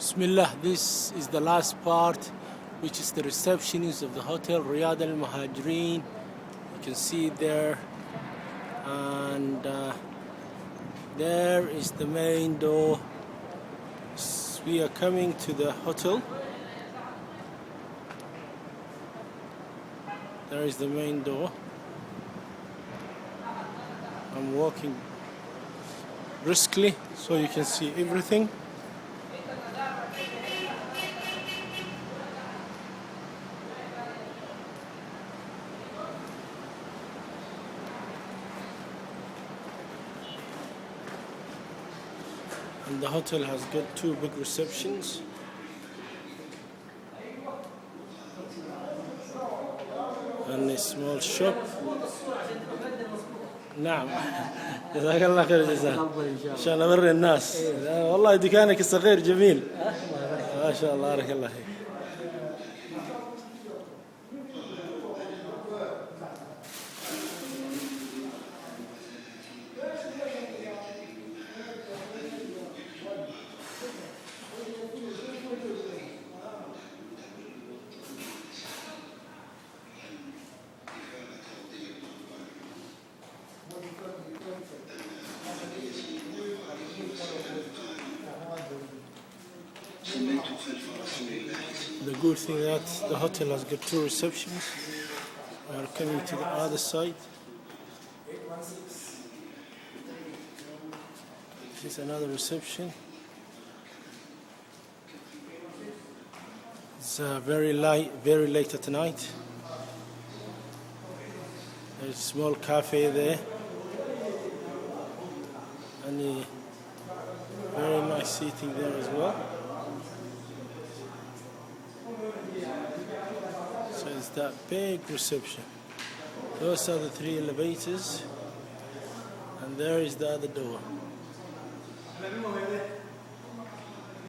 Bismillah, this is the last part, which is the receptionist of the hotel Riyaadh Al Muhaajiroon. You can see it there, and there is the main door. We are coming to the hotel. There is the main door. I'm walking briskly so you can see everything. And the hotel has got two big receptions. And a small shop. نعم جزاك الله خير الجزاء عشان أوري الناس والله دكانك الصغير جميل ما شاء الله بارك الله فيك. The good thing that the hotel has got two receptions. We are coming to the other side. This is another reception. It's very late at night. There's a small cafe there, and a very nice seating there as well. So it's that big reception. Those are the three elevators, and there is the other door.